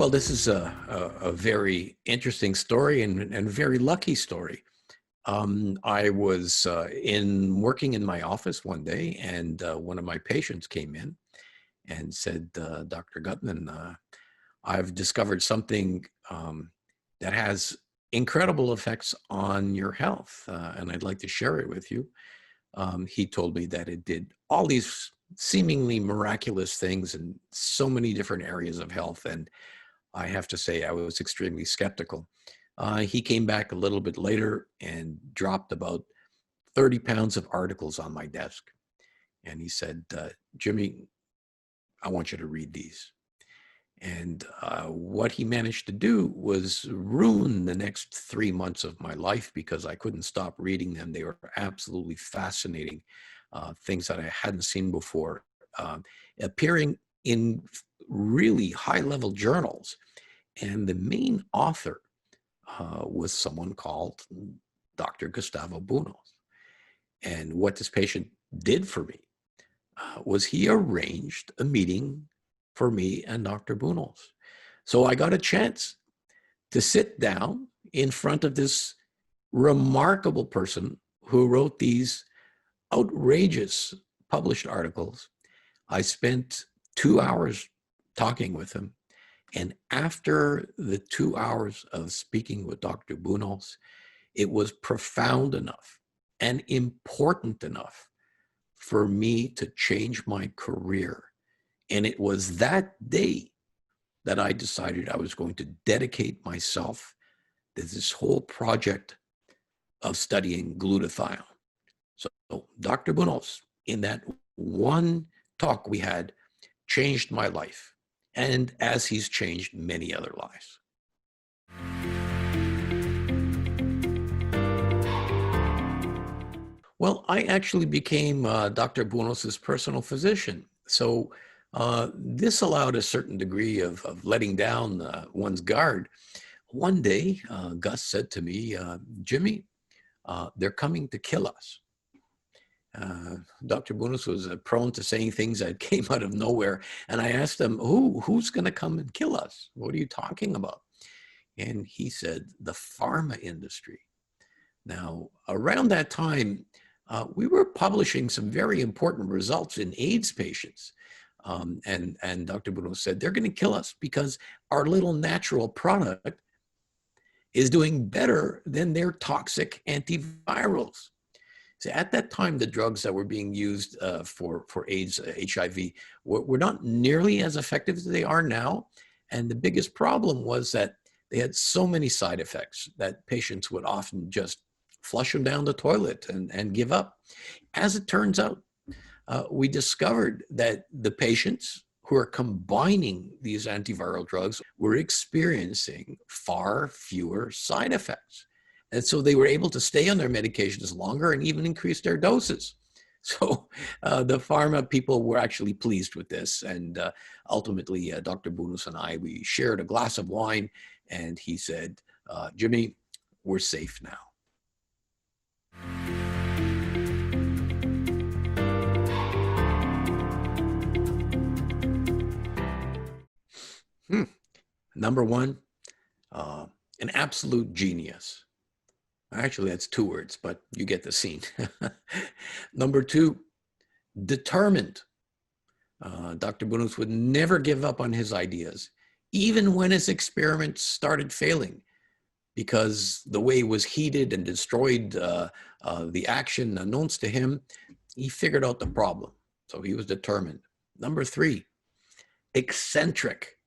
Well, this is a very interesting story and very lucky story. I was working in my office one day, and one of my patients came in and said, "Dr. Gutman, I've discovered something that has incredible effects on your health, and I'd like to share it with you." He told me that it did all these seemingly miraculous things in so many different areas of health, and I have to say I was extremely skeptical. He came back a little bit later and dropped about 30 pounds of articles on my desk. And he said, "Jimmy, I want you to read these." And what he managed to do was ruin the next 3 months of my life because I couldn't stop reading them. They were absolutely fascinating, things that I hadn't seen before, appearing in really high level journals. And the main author was someone called Dr. Gustavo Bounous. And what this patient did for me was he arranged a meeting for me and Dr. Bounous. So I got a chance to sit down in front of this remarkable person who wrote these outrageous published articles. I spent 2 hours talking with him. And after the 2 hours of speaking with Dr. Bounous, it was profound enough and important enough for me to change my career. And it was that day that I decided I was going to dedicate myself to this whole project of studying glutathione. So Dr. Bounous, in that one talk we had, changed my life. And as he's changed many other lives. Well, I actually became Dr. Bounous' personal physician. So this allowed a certain degree of letting down one's guard. One day, Gus said to me, "Jimmy, they're coming to kill us." Dr. Bounous was prone to saying things that came out of nowhere. And I asked him, who's going to come and kill us? What are you talking about? And he said, the pharma industry. Now, around that time, we were publishing some very important results in AIDS patients. And Dr. Bounous said, they're going to kill us because our little natural product is doing better than their toxic antivirals. So at that time, the drugs that were being used for AIDS, HIV, were not nearly as effective as they are now. And the biggest problem was that they had so many side effects that patients would often just flush them down the toilet and give up. As it turns out, we discovered that the patients who are combining these antiviral drugs were experiencing far fewer side effects. And so they were able to stay on their medications longer and even increase their doses. So the pharma people were actually pleased with this. And ultimately, Dr. Bounous and I, we shared a glass of wine, and he said, "Jimmy, we're safe now." Number one, an absolute genius. Actually, that's 2 words, but you get the scene. Number two, determined. Dr. Bounous would never give up on his ideas, even when his experiments started failing, because the way it was heated and destroyed the action announced to him, he figured out the problem. So he was determined. Number three, eccentric.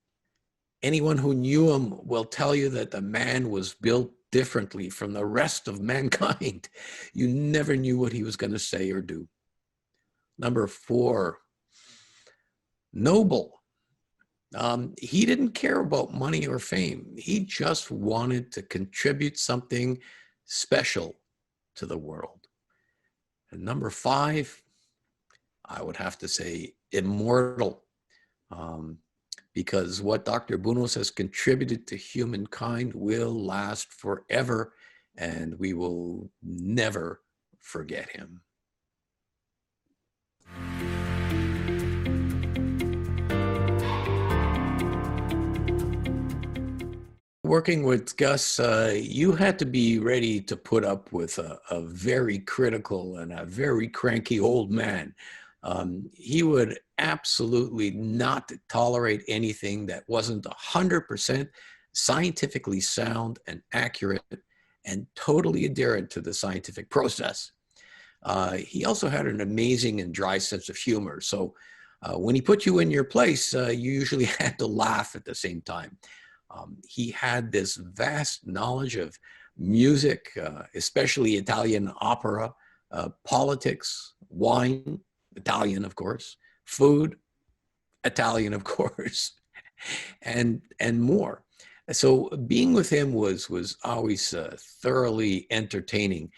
Anyone who knew him will tell you that the man was built differently from the rest of mankind. You never knew what he was going to say or do. Number four, noble. He didn't care about money or fame. He just wanted to contribute something special to the world. And number five, I would have to say immortal. Because what Dr. Bounous has contributed to humankind will last forever, and we will never forget him. working with Gus, you had to be ready to put up with a very critical and a very cranky old man. He would absolutely not tolerate anything that wasn't 100% scientifically sound and accurate and totally adherent to the scientific process. He also had an amazing and dry sense of humor. So when he put you in your place, you usually had to laugh at the same time. He had this vast knowledge of music, especially Italian opera, politics, wine, Italian, of course, food, Italian, of course, and more. So being with him was always thoroughly entertaining.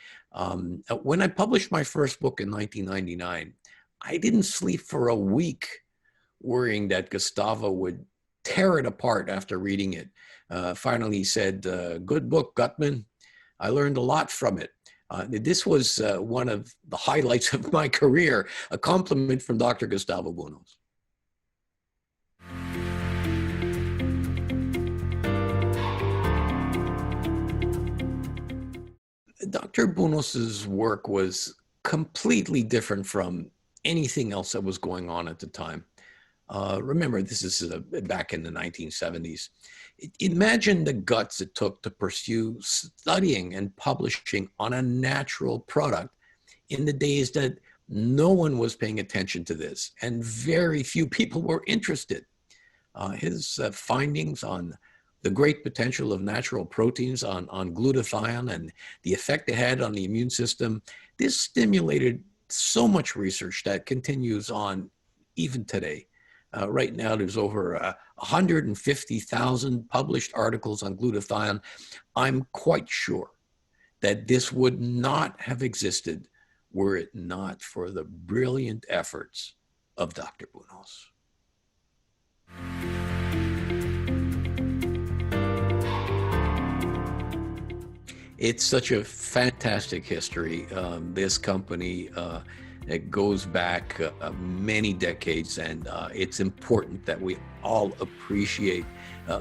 When I published my first book in 1999, I didn't sleep for a week worrying that Gustavo would tear it apart after reading it. Finally, he said, "Good book, Gutman. I learned a lot from it." This was one of the highlights of my career, a compliment from Dr. Gustavo Bounous. Dr. Bounous' work was completely different from anything else that was going on at the time. Remember, this is back in the 1970s. Imagine the guts it took to pursue studying and publishing on a natural product in the days that no one was paying attention to this and very few people were interested. His findings on the great potential of natural proteins on glutathione and the effect it had on the immune system, this stimulated so much research that continues on even today. Right now, there's over 150,000 published articles on glutathione. I'm quite sure that this would not have existed were it not for the brilliant efforts of Dr. Bounous. It's such a fantastic history. This company, it goes back many decades, and it's important that we all appreciate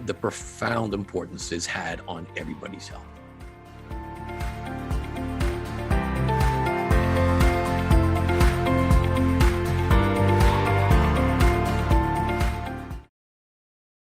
the profound importance it's had on everybody's health.